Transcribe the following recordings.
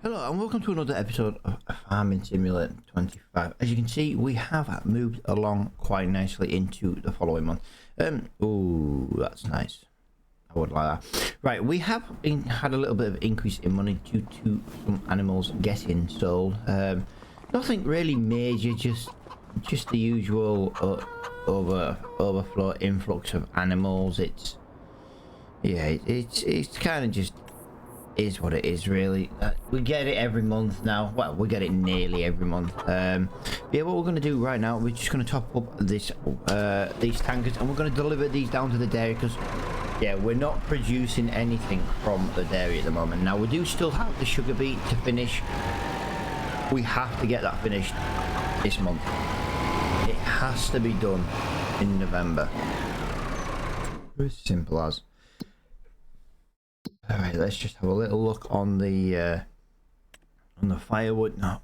Hello and welcome to another episode of Farming Simulator 25. As you can see, we have moved along quite nicely into the following month. Oh, that's nice. I would like that. Right, we have had a little bit of increase in money due to some animals getting sold. Nothing really major, just the usual overflow influx of animals. It's kind of just is what it is, really. We get it every month now. Well, we get it nearly every month. Yeah, what we're going to do right now, we're just going to top up this these tankers, and we're going to deliver these down to the dairy, because yeah, we're not producing anything from the dairy at the moment. Now, we do still have the sugar beet to finish. We have to get that finished this month. It has to be done in November. As simple as. All right, let's just have a little look on the firewood now.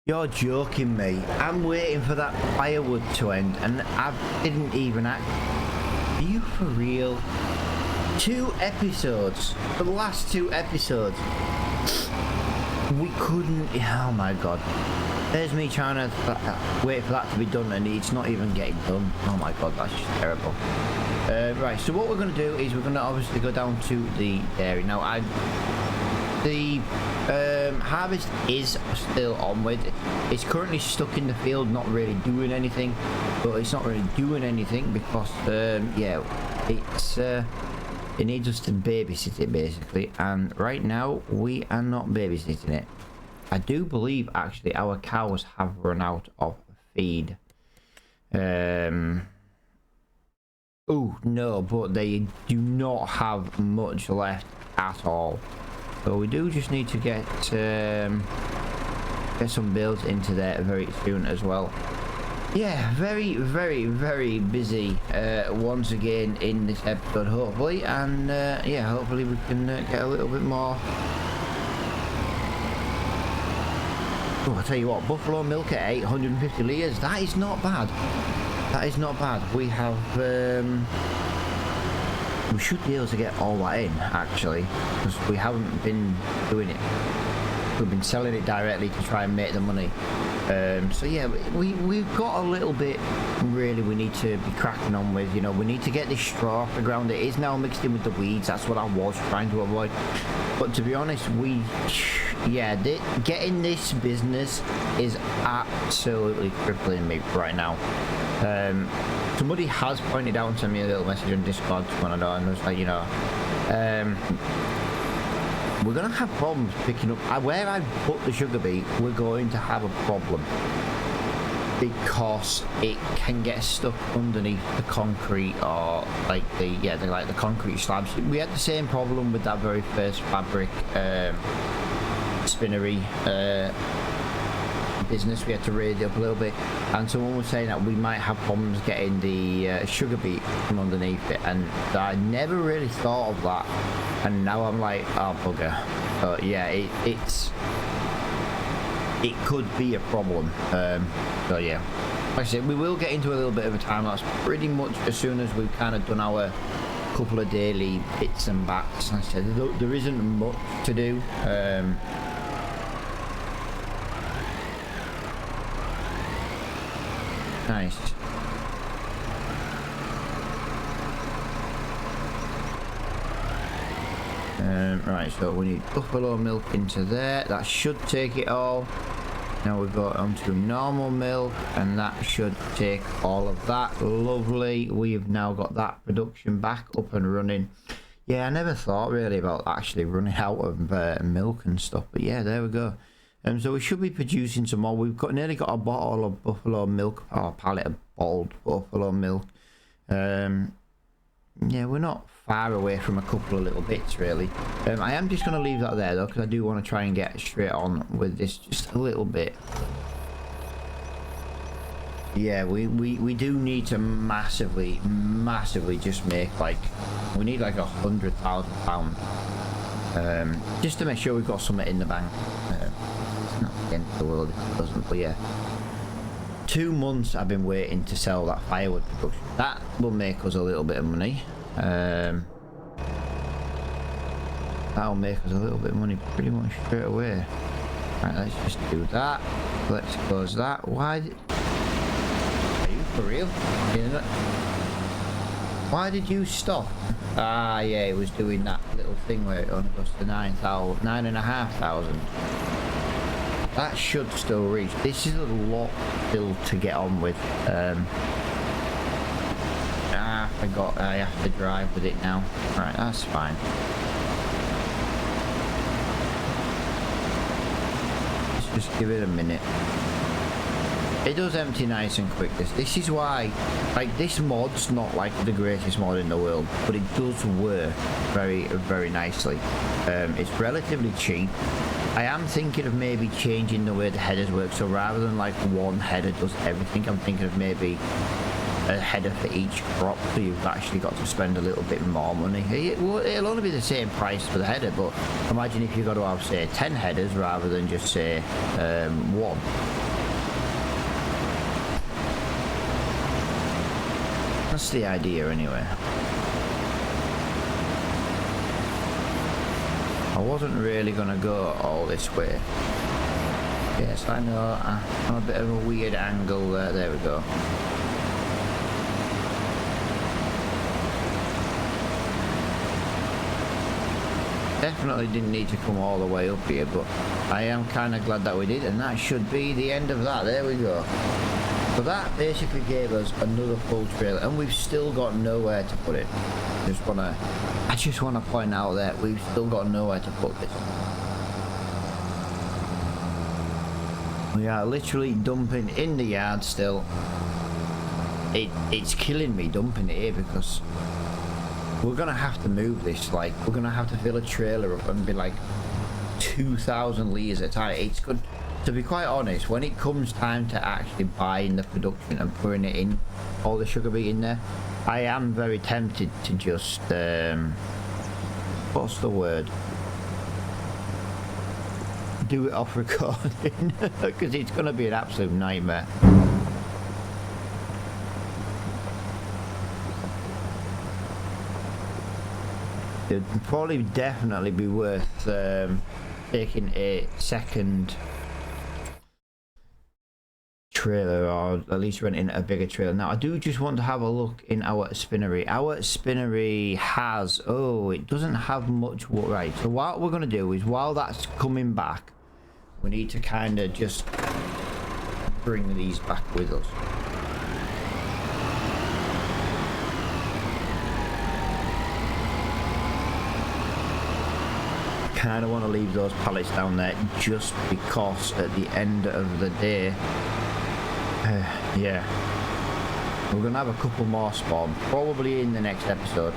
You're joking me. I'm waiting for that firewood to end and I didn't even act. Are you for real? 2 episodes. For the last 2 episodes. We couldn't. Oh my god. There's me trying to wait for that to be done and it's not even getting done. Oh my god, that's just terrible. Right, so what we're going to do is we're going to obviously go down to the dairy. Now, the harvest is still onward. It's currently stuck in the field, not really doing anything. But it's not really doing anything because, yeah, it needs us to babysit it, basically. And right now, we are not babysitting it. I do believe, actually, our cows have run out of feed. Oh, no, but they do not have much left at all. So we do just need to get some builds into there very soon as well. Yeah, very, very, very busy once again in this episode, hopefully. And, yeah, hopefully we can get a little bit more. Oh, I'll tell you what, buffalo milk at 850 litres, that is not bad. That is not bad. We have, we should be able to get all that in, actually, because we haven't been doing it. We've been selling it directly to try and make the money. So yeah, we've got a little bit, really, we need to be cracking on with. You know, we need to get this straw off the ground. It is now mixed in with the weeds. That's what I was trying to avoid. But to be honest, getting this business is absolutely crippling me right now. Somebody has pointed out to me a little message on Discord when I know, and was like, you know, we're gonna have problems picking up where I put the sugar beet. We're going to have a problem because it can get stuck underneath the concrete, or like the concrete slabs. We had the same problem with that very first fabric spinnery business. We had to raise it up a little bit, and someone was saying that we might have problems getting the sugar beet from underneath it, and I never really thought of that, and now I'm like, oh bugger. So yeah, it could be a problem. So yeah, like I said, we will get into a little bit of a time lapse pretty much as soon as we've kind of done our couple of daily bits and bats. Like I said, there isn't much to do. Nice. Right, so we need buffalo milk into there. That should take it all. Now we've got onto normal milk, and that should take all of that. Lovely. We've now got that production back up and running. Yeah, I never thought really about actually running out of milk and stuff, but yeah, there we go. So we should be producing some more. We've nearly got a bottle of buffalo milk, or a pallet of bottled buffalo milk. Yeah, we're not far away from a couple of little bits, really. I am just going to leave that there, though, because I do want to try and get straight on with this just a little bit. Yeah, we do need to massively just make, like, we need like £100,000. Just to make sure we've got something in the bank. It's not the end of the world if it doesn't, but yeah. 2 months I've been waiting to sell that firewood production. That will make us a little bit of money. That'll make us a little bit of money pretty much straight away. Right, let's just do that. Let's close that. Why? Are you for real? Why did you stop? Ah, yeah, it was doing that little thing where it only goes to 9,500. That should still reach. This is a lot still to get on with. I forgot I have to drive with it now. Right, that's fine. Let's just give it a minute. It does empty nice and quick. This is why, like, this mod's not like the greatest mod in the world, but it does work very, very nicely. It's relatively cheap. I am thinking of maybe changing the way the headers work, so rather than like one header does everything, I'm thinking of maybe a header for each crop, so you've actually got to spend a little bit more money. It'll only be the same price for the header, but imagine if you've got to have, say, 10 headers rather than just, say, one. That's the idea anyway. I wasn't really gonna go all this way. Yes, I know, I'm a bit of a weird angle there. There we go. Definitely didn't need to come all the way up here, but I am kind of glad that we did, and that should be the end of that. There we go. So that basically gave us another full trailer, and we've still got nowhere to put it. I just want to point out that we've still got nowhere to put this. We are literally dumping in the yard still. It's killing me dumping it here because we're gonna have to move this. Like, we're gonna have to fill a trailer up and be like 2,000 litres at a time. It's good. To be quite honest, when it comes time to actually buying the production and putting it in, all the sugar beet in there, I am very tempted to just, what's the word? Do it off recording, because it's going to be an absolute nightmare. It'd probably definitely be worth taking a second trailer, or at least renting a bigger trailer. Now I do just want to have a look in our spinnery. Our spinnery has, oh, it doesn't have much wood. Right, so what we're going to do is, while that's coming back, we need to kind of just bring these back with us. Kind of want to leave those pallets down there just because at the end of the day, yeah, we're gonna have a couple more spawn probably in the next episode.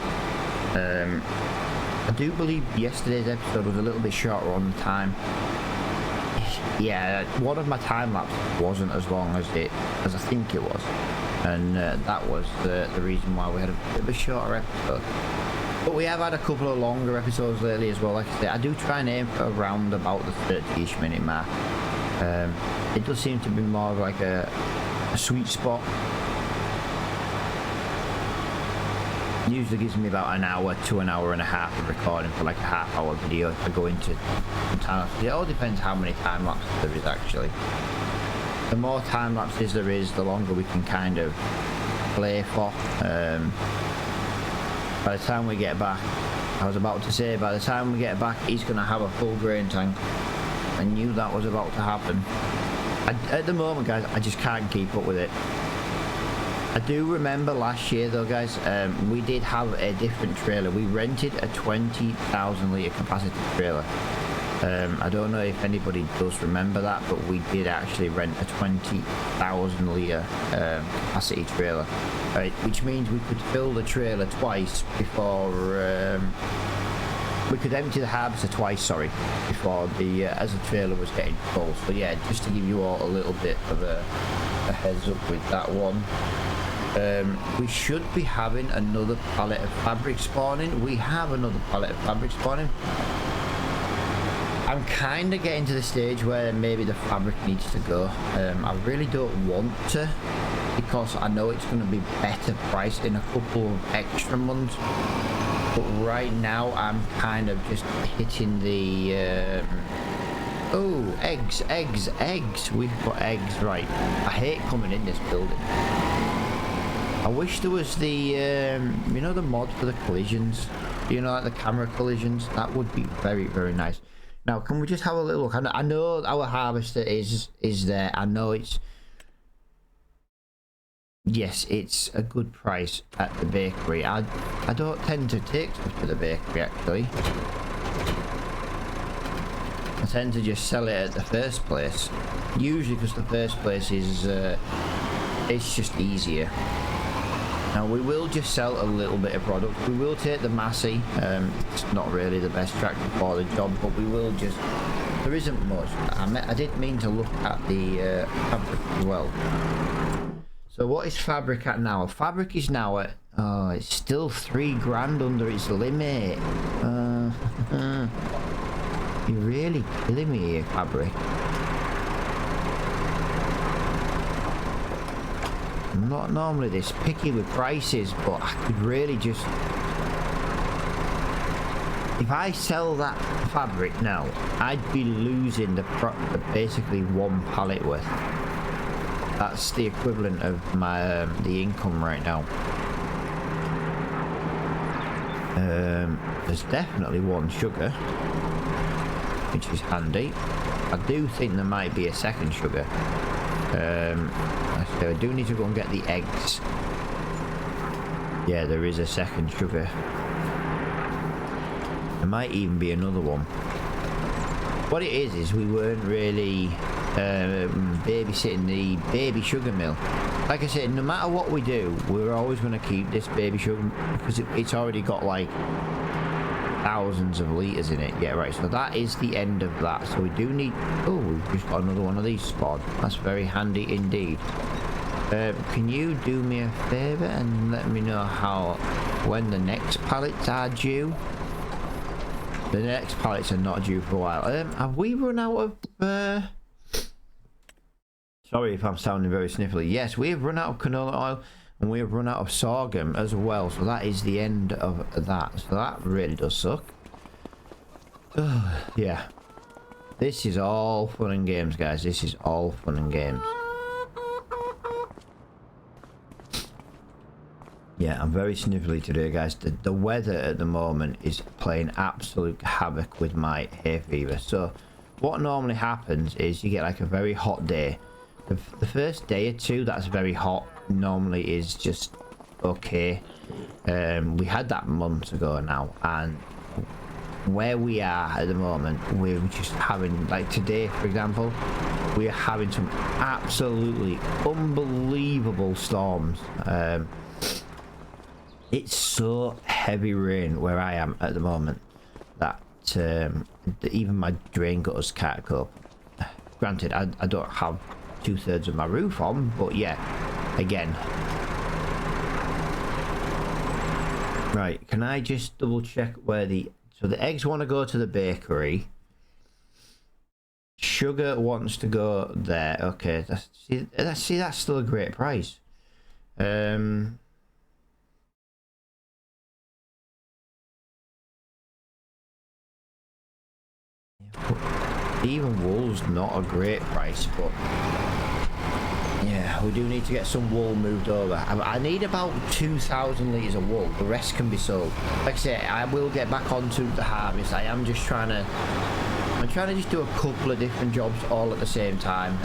I do believe yesterday's episode was a little bit shorter on the time. Yeah, one of my time lapses wasn't as long as I think it was, and that was the reason why we had a bit of a shorter episode. But we have had a couple of longer episodes lately as well. Like I say, I do try and aim for around about the 30-ish minute mark. It does seem to be more of like a sweet spot. Usually gives me about an hour to an hour and a half of recording for like a half-hour video if I go into time. It all depends how many time lapses there is actually. The more time lapses there is, the longer we can kind of play for. By the time we get back, I was about to say, by the time we get back, he's going to have a full grain tank. I knew that was about to happen. At the moment, guys, I just can't keep up with it. I do remember last year, though, guys, we did have a different trailer. We rented a 20,000 litre capacity trailer. I don't know if anybody does remember that, but we did actually rent a 20,000 litre capacity trailer, which means we could fill the trailer twice before we could empty the harvester twice, sorry, before the as the trailer was getting full. So yeah, just to give you all a little bit of a heads up with that one. We should be having another pallet of fabric spawning. We have another pallet of fabric spawning. I'm kind of getting to the stage where maybe the fabric needs to go. I really don't want to, because I know it's going to be better priced in a couple of extra months. But right now I'm kind of just hitting the oh, eggs. We've got eggs. Right, I hate coming in this building. I wish there was the you know, the mod for the collisions, you know, like the camera collisions. That would be very, very nice. Now, can we just have a little look? I know our harvester is there. I know it's, yes, it's a good price at the bakery. I don't tend to take stuff to the bakery, actually. I tend to just sell it at the first place, usually because the first place is it's just easier. Now, we will just sell a little bit of product. We will take the Massey. It's not really the best tractor for the job, but we will just, there isn't much. I did mean to look at the fabric as well. So what is fabric at now? Fabric is now at, oh, it's still 3 grand under its limit. You're really killing me here, fabric. I'm not normally this picky with prices, but I could really just, if I sell that fabric now, I'd be losing the basically 1 pallet worth. That's the equivalent of my the income right now. There's definitely 1 sugar, which is handy. I do think there might be a second sugar. So I do need to go and get the eggs. Yeah, there is a second sugar. There might even be another one. What it is we weren't really babysitting the baby sugar mill. Like I said, no matter what we do, we're always going to keep this baby sugar because it's already got like thousands of litres in it. Yeah, right, so that is the end of that. So we do need, oh, we've just got another one of these spawned. That's very handy indeed. Can you do me a favour and let me know when the next pallets are due? The next pallets are not due for a while. Have we run out of sorry if I'm sounding very sniffly. Yes, we have run out of canola oil and we have run out of sorghum as well. So that is the end of that. So that really does suck. Yeah. This is all fun and games, guys. This is all fun and games. Yeah, I'm very sniffly today, guys. The weather at the moment is playing absolute havoc with my hay fever. So what normally happens is you get like a very hot day. The first day or two that's very hot normally is just okay. We had that months ago now, and where we are at the moment, we're just having, like today for example, we are having some absolutely unbelievable storms. It's so heavy rain where I am at the moment that even my drain gutters can't cope. Granted, I don't have 2/3 of my roof on, but yeah, again. Right, can I just double check where so the eggs want to go to the bakery. Sugar wants to go there. Okay, see, that's still a great price. Even wool's not a great price, but yeah, we do need to get some wool moved over. I need about 2,000 litres of wool. The rest can be sold. Like I say, I will get back onto the harvest. I'm just trying to just do a couple of different jobs all at the same time.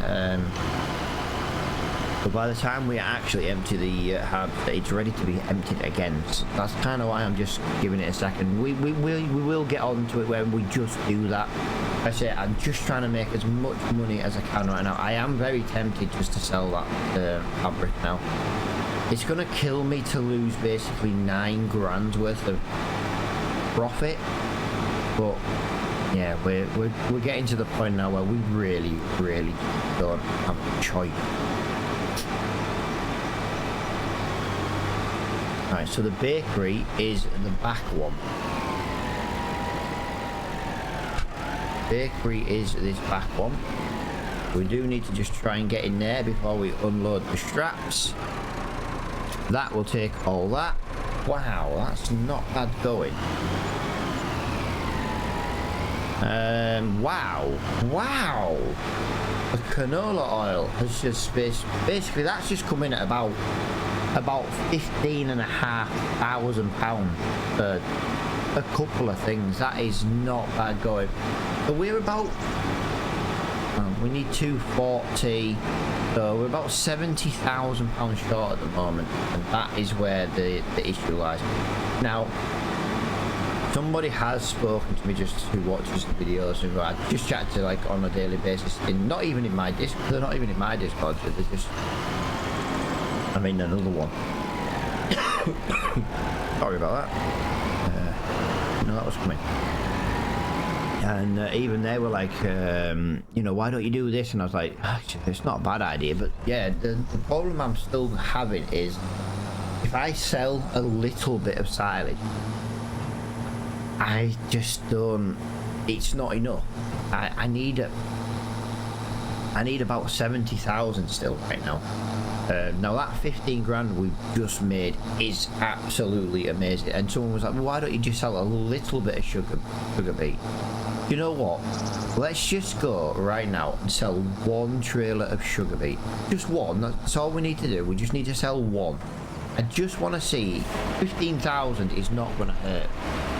But by the time we actually empty the harvest, it's ready to be emptied again. So that's kind of why I'm just giving it a second. We will get onto it when we just do that. I say I'm just trying to make as much money as I can right now. I am very tempted just to sell that fabric now. It's gonna kill me to lose basically 9 grand worth of profit, but yeah, we're getting to the point now where we really don't have a choice. Right, so the bakery is the back one. Bakery is this back one. We do need to just try and get in there before we unload the straps. That will take all that. Wow, that's not bad going. Wow. The canola oil has just basically that's just coming at about £15,500 for a couple of things. That is not bad going. So we're about we need 240, so we're about £70,000 short at the moment, and that is where the issue lies. Now, somebody has spoken to me just who watches the videos and I just chat to like on a daily basis, not even in my Discord. They're not even in my Discord. They're just, I mean, another one. Sorry about that. No, that was coming. And even they were like, you know, why don't you do this? And I was like, actually, it's not a bad idea. But yeah, the problem I'm still having is if I sell a little bit of silage, I just don't, it's not enough. I need about 70,000 still right now. Now that 15 grand we've just made is absolutely amazing. And someone was like, well, why don't you just sell a little bit of sugar beet? You know what? Let's just go right now and sell one trailer of sugar beet. Just one. That's all we need to do. We just need to sell one. I just want to see 15,000 is not going to hurt.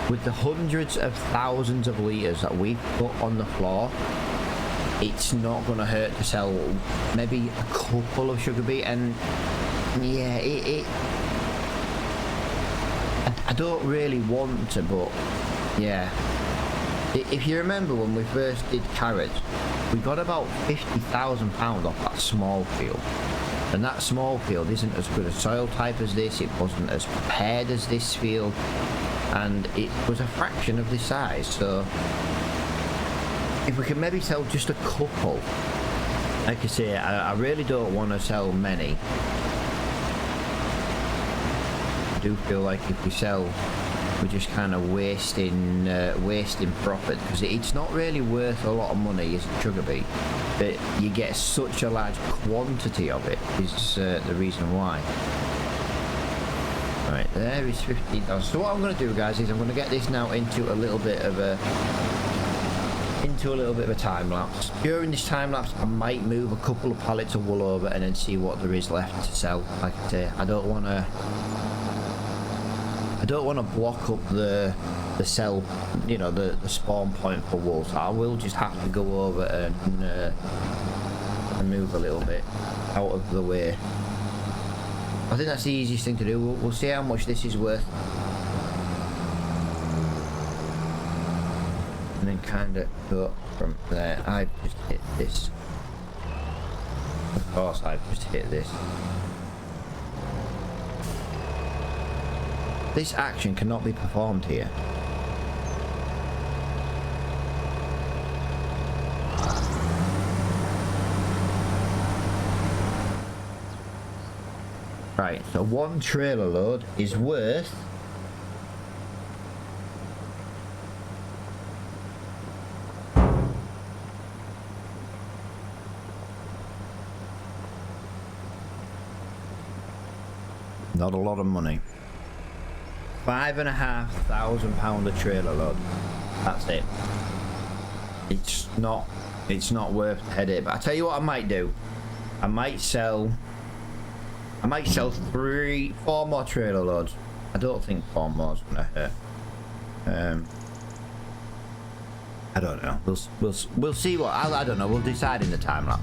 With the hundreds of thousands of litres that we've put on the floor, it's not going to hurt to sell maybe a couple of sugar beet. And yeah, I don't really want to, but yeah. If you remember when we first did carrots, we got about £50,000 off that small field. And that small field isn't as good a soil type as this, it wasn't as prepared as this field, and it was a fraction of this size. So if we can maybe sell just a couple, like I say, I really don't want to sell many. I do feel like if we sell, we're just kind of wasting profit, because it's not really worth a lot of money, is it, sugar beet? But you get such a large quantity of it is the reason why. Right, there is 15,000. So what I'm going to do, guys, is I'm going to get this now into a little bit of a time lapse. During this time lapse, I might move a couple of pallets of wool over and then see what there is left to sell. Like I say, I don't want to block up the cell, you know, the spawn point for wool. So I will just have to go over and move a little bit out of the way. I think that's the easiest thing to do. We'll see how much this is worth, and then kind of go from there. I've just hit this. Of course, I've just hit this. This action cannot be performed here. Right, so one trailer load is worth not a lot of money. £5,500 a trailer load. That's it. It's not worth the headache. But I tell you what I might do. I might sell 4 more trailer loads. I don't think 4 more is gonna hurt. I don't know. We'll see what I don't know. We'll decide in the time lapse.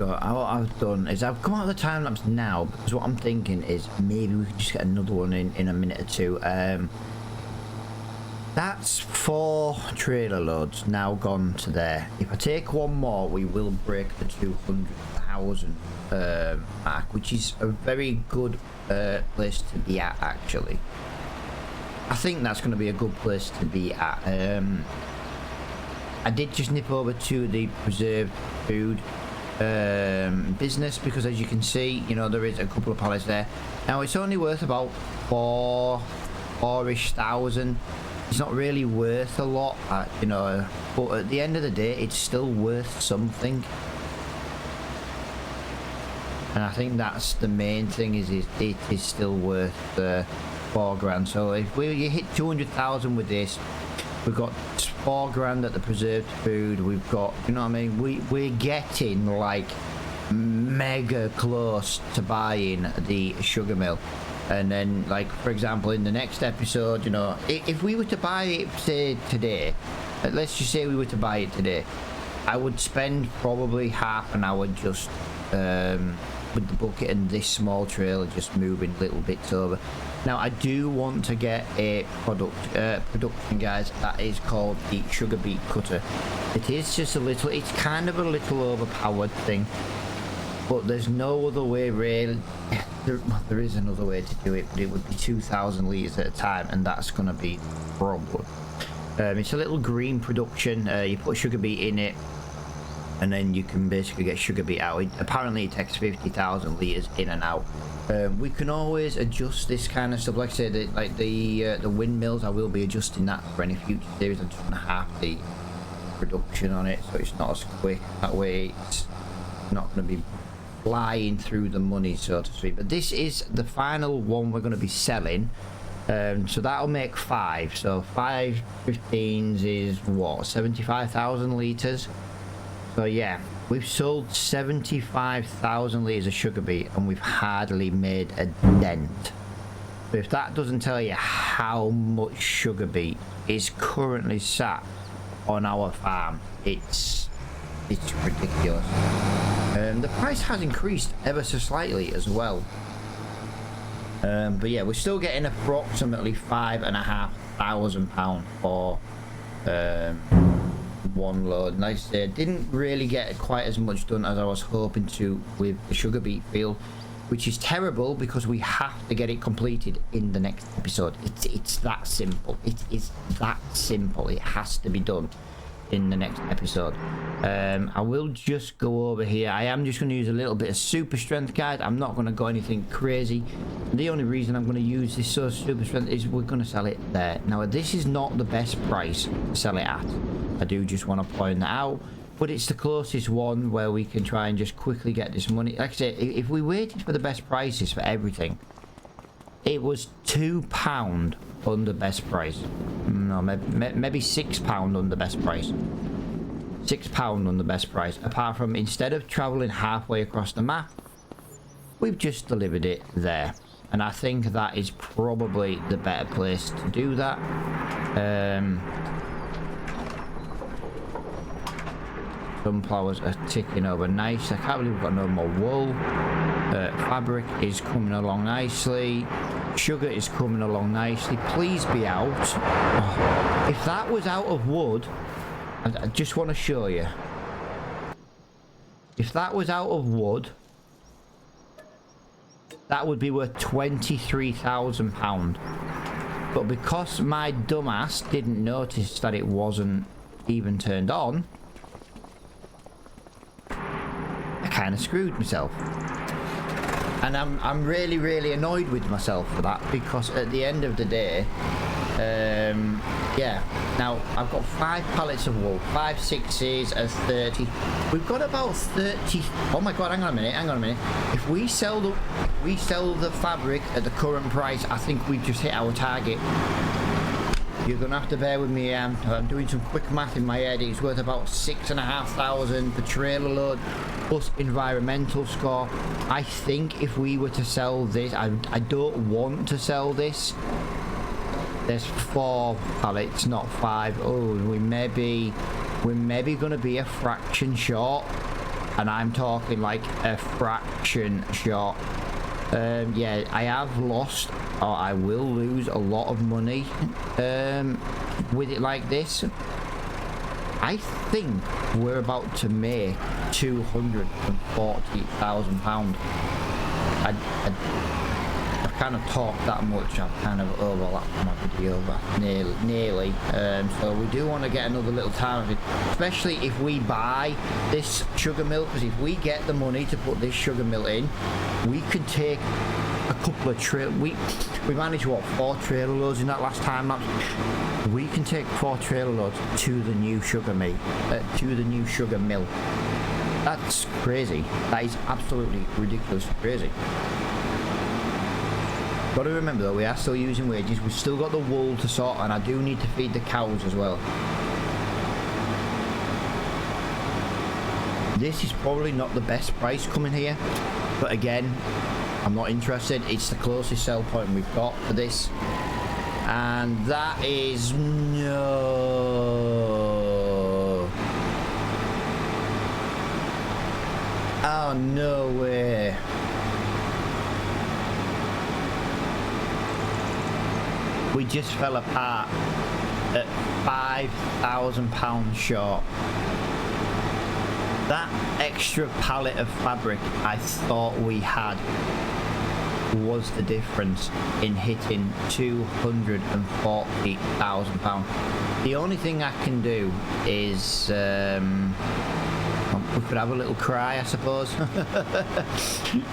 what I've done is I've come out of the time lapse now, because what I'm thinking is maybe we could just get another one in a minute or two. That's 4 trailer loads now gone to there. If I take one more, we will break the 200,000 mark, which is a very good place to be at, actually. I think that's going to be a good place to be at. I did just nip over to the preserved food business, because as you can see, you know, there is a couple of pallets there. Now it's only worth about 4-ish thousand. It's not really worth a lot, you know, but at the end of the day, it's still worth something. And I think that's the main thing, is it is still worth $4 grand. So if you hit 200,000 with this, we've got $4 at the preserved food. We've got, you know what I mean, we're getting like mega close to buying the sugar mill. And then, like, for example, in the next episode, you know, if we were to buy it, say, today, let's just say we were to buy it today, I would spend probably half an hour just with the bucket and this small trailer just moving little bits over. Now, I do want to get a production, guys, that is called the sugar beet cutter. It is just a little, it's kind of a little overpowered thing, but there's no other way really. There is another way to do it, but it would be 2,000 litres at a time, and that's going to be the problem. It's a little green production. You put sugar beet in it, and then you can basically get sugar beet out. Apparently it takes 50,000 litres in and out. We can always adjust this kind of stuff. Like I said, the windmills, I will be adjusting that for any future series. I'm just going to have the production on it, so it's not as quick. That way it's not going to be flying through the money, so to speak. But this is the final one we're going to be selling, so that'll make 5. So 5 15s is what, 75,000 litres. So yeah, we've sold 75,000 litres of sugar beet, and we've hardly made a dent. So if that doesn't tell you how much sugar beet is currently sat on our farm, it's ridiculous. The price has increased ever so slightly as well, but yeah, we're still getting approximately £5,500 for one load. And like I said, didn't really get quite as much done as I was hoping to with the sugar beet field, which is terrible because we have to get it completed in the next episode. It's that simple. It is that simple. It has to be done in the next episode. I will just go over here. I am just going to use a little bit of super strength, guys. I'm not going to go anything crazy. The only reason I'm going to use this sort of super strength is we're going to sell it there. Now, this is not the best price to sell it at. I do just want to point that out, but it's the closest one where we can try and just quickly get this money. Like I said, if we waited for the best prices for everything, it was £2 under best price. No, maybe £6 under best price. £6 under best price. Apart from, instead of travelling halfway across the map, we've just delivered it there. And I think that is probably the better place to do that. Sunflowers are ticking over nice. I can't believe we've got no more wool. Fabric is coming along nicely. Sugar is coming along nicely. Please be out. Oh, if that was out of wood, I just want to show you. If that was out of wood, that would be worth £23,000. But because my dumbass didn't notice that it wasn't even turned on, I kind of screwed myself. And I'm really annoyed with myself for that, because at the end of the day, yeah, now I've got 5 pallets of wool, 5 6s of 30. We've got about 30. Oh my god, hang on a minute. If we sell the fabric at the current price, I think we've just hit our target. You're gonna have to bear with me. I'm doing some quick math in my head. It's worth about 6,500 per trailer load plus environmental score. I think if we were to sell this, I don't want to sell this. There's 4 pallets, not 5. Oh, we may be gonna be a fraction short. and I'm talking like a fraction short. Yeah, I have lost, or I will lose, a lot of money with it like this. I think we're about to make £240,000. I've kind of talked that much. I've kind of overlapped my video nearly. So we do want to get another little time of it, especially if we buy this sugar mill, because if we get the money to put this sugar mill in, we could take a couple of we managed, what, 4 trailer loads in that last time lapse. We can take 4 trailer loads to the new sugar mill. That's crazy. That is absolutely ridiculous crazy. Got to remember though, we are still using wages. We've still got the wool to sort, and I do need to feed the cows as well. This is probably not the best price coming here, but again, I'm not interested. It's the closest sell point we've got for this, and that is no. Oh, no way. We just fell apart at £5,000 short. That extra pallet of fabric I thought we had was the difference in hitting £240,000. The only thing I can do is we could have a little cry, I suppose.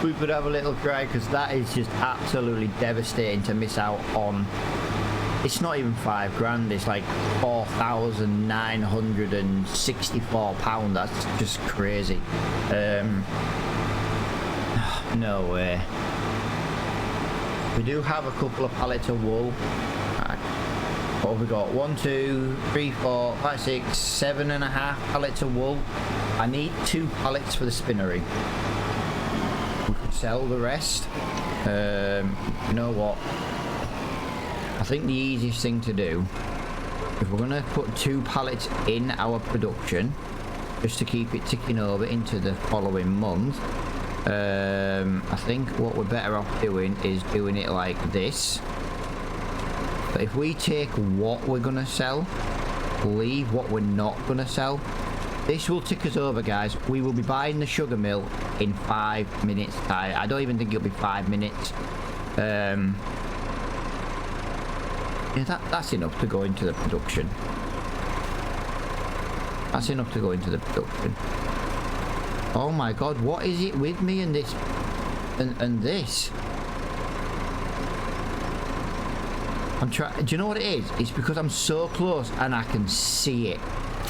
We could have a little cry, because that is just absolutely devastating to miss out on. It's not even £5,000, it's like £4,964. That's just crazy. No way. We do have a couple of pallets of wool. What have we got? 1, 2, 3, 4, 5, 6, 7.5 pallets of wool. I need 2 pallets for the spinnery. We could sell the rest. You know what? I think the easiest thing to do, if we're going to put 2 pallets in our production, just to keep it ticking over into the following month, I think what we're better off doing is doing it like this. But if we take what we're going to sell, leave what we're not going to sell, this will tick us over, guys. We will be buying the sugar mill in 5 minutes time. I don't even think it'll be 5 minutes. Yeah, that's enough to go into the production. That's enough to go into the production. Oh my god, what is it with me and this and this? I'm trying. Do you know what it is? It's because I'm so close and I can see it.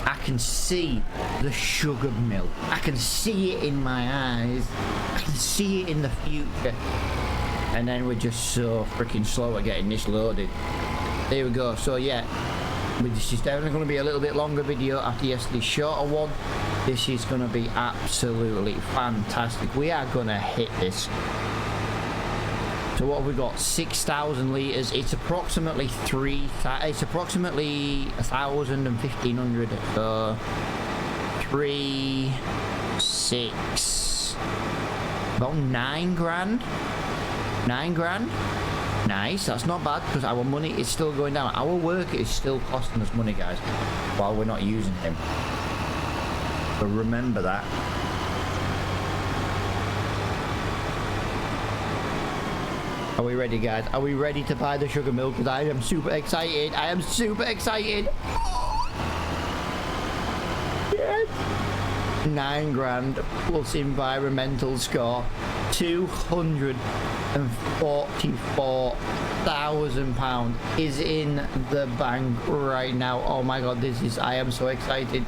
I can see the sugar mill. I can see it in my eyes. I can see it in the future. And then we're just so freaking slow at getting this loaded. There we go. So yeah, this is definitely going to be a little bit longer video after yesterday's shorter one. This is going to be absolutely fantastic. We are going to hit this. So what have we got? 6,000 litres. It's approximately it's approximately 1,000 and 1,500. So 3, 6, about 9 grand. 9 grand. Nice, that's not bad, because our money is still going down. Our work is still costing us money, guys, while we're not using him. So remember that. Are we ready, guys? Are we ready to buy the sugar mill? Because I am super excited. I am super excited. Yes. 9 grand plus environmental score. £244,000 is in the bank right now. Oh my god, I am so excited.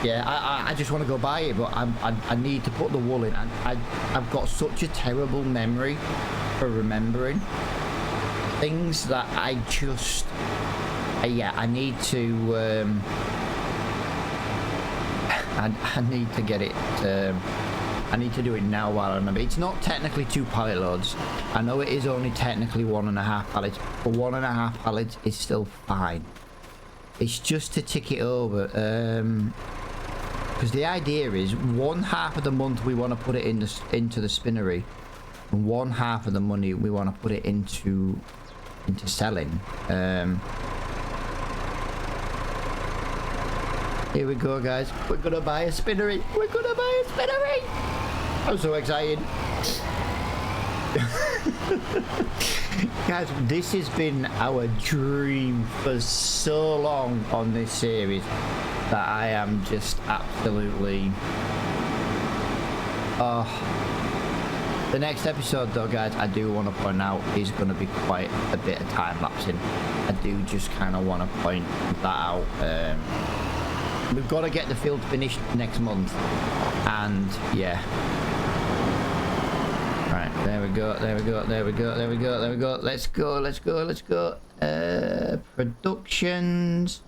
Yeah, I just want to go buy it, but I need to put the wool in. I've got such a terrible memory for remembering things that I just yeah, I need to I need to get it. I need to do it now while I remember. It's not technically 2 pallet loads. I know it is only technically 1.5 pallets, but 1.5 pallets is still fine. It's just to tick it over. because the idea is 1/2 of the month we want to put it in into the spinnery, and 1/2 of the money we want to put it into selling. Here we go, guys. We're gonna buy a spinnery. We're gonna buy a spinnery. I'm so excited. Guys, this has been our dream for so long on this series that I am just absolutely... Oh. The next episode though, guys, I do want to point out is going to be quite a bit of time lapsing. I do just kind of want to point that out. We've got to get the field finished next month, and yeah. Right, there we go, there we go, there we go, there we go, there we go. Let's go, let's go, let's go. Productions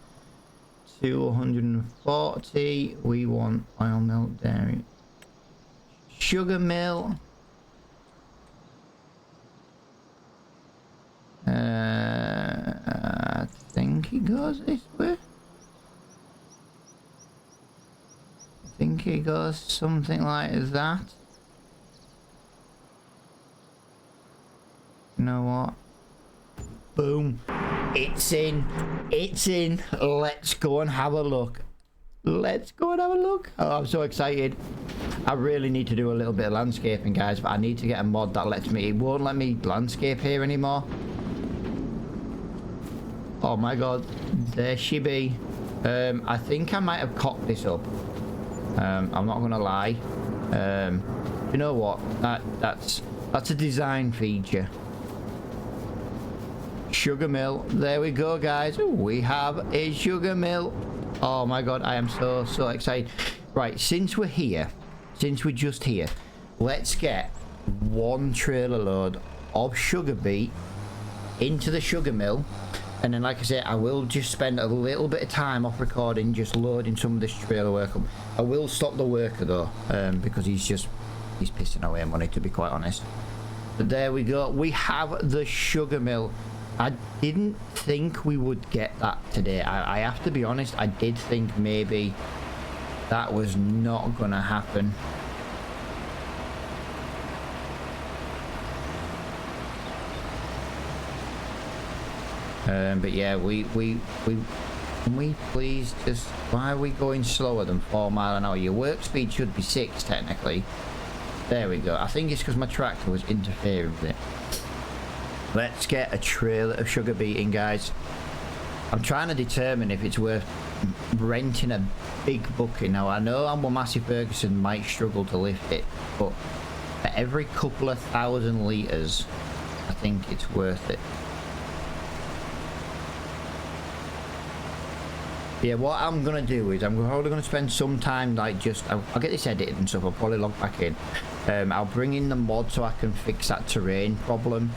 240. We want oil mill, dairy, sugar mill. I think he goes this way. I think he goes something like that. You know what? Boom. It's in. It's in. Let's go and have a look. Let's go and have a look. Oh, I'm so excited. I really need to do a little bit of landscaping, guys, but I need to get a mod that lets me... It won't let me landscape here anymore. Oh my god. There she be. I think I might have cocked this up. I'm not gonna lie. You know what? That's a design feature. Sugar mill. There we go, guys. We have a sugar mill. Oh my god, I am so excited. Right, since we're here, since we're just here, let's get 1 trailer load of sugar beet into the sugar mill. And then, like I said, I will just spend a little bit of time off recording just loading some of this trailer work up. I will stop the worker though, because he's pissing away money, to be quite honest. But there we go. We have the sugar mill. I didn't think we would get that today. I have to be honest, I did think maybe that was not gonna happen. But yeah, we please just... Why are we going slower than 4 miles an hour? Your work speed should be 6 technically. There we go. I think it's because my tractor was interfering with it. Let's get a trailer of sugar beet in, guys. I'm trying to determine if it's worth renting a big bucket. Now, I know Massey Ferguson might struggle to lift it, but for every couple of 1,000 litres, I think it's worth it. Yeah, what I'm going to do is I'm probably going to spend some time, like, I'll get this edited and stuff. I'll probably log back in. I'll bring in the mod so I can fix that terrain problem.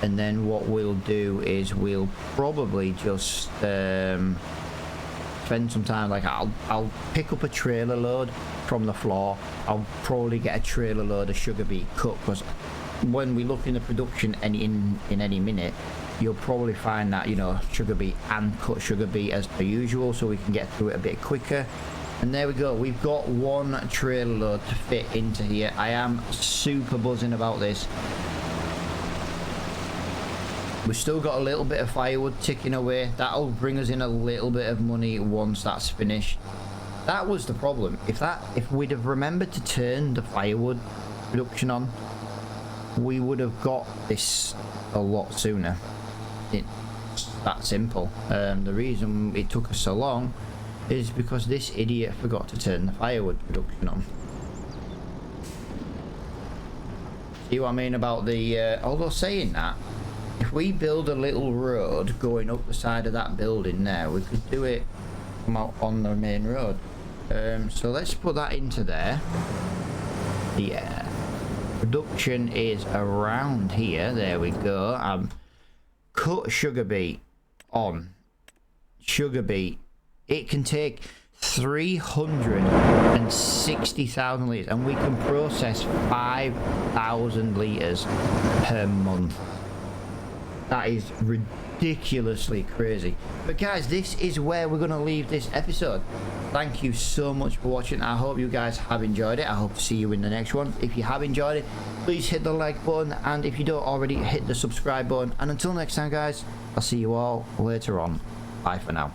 And then what we'll do is we'll probably just spend some time, like I'll pick up a trailer load from the floor. I'll probably get a trailer load of sugar beet cut, because when we look in the production in any minute, you'll probably find that, you know, sugar beet and cut sugar beet as per usual, so we can get through it a bit quicker. And there we go. We've got 1 trailer load to fit into here. I am super buzzing about this. We've still got a little bit of firewood ticking away. That'll bring us in a little bit of money once that's finished. That was the problem. If we'd have remembered to turn the firewood production on, we would have got this a lot sooner. It's that simple. The reason it took us so long is because this idiot forgot to turn the firewood production on. See what I mean about the... although saying that, if we build a little road going up the side of that building there, we could do it come out on the main road. So let's put that into there. Yeah. Production is around here. There we go. Cut sugar beet on. Sugar beet. It can take 360,000 litres, and we can process 5,000 litres per month. That is ridiculously crazy. But guys, this is where we're going to leave this episode. Thank you so much for watching. I hope you guys have enjoyed it. I hope to see you in the next one. If you have enjoyed it, please hit the like button, and if you don't already, hit the subscribe button. And until next time guys, I'll see you all later on. Bye for now.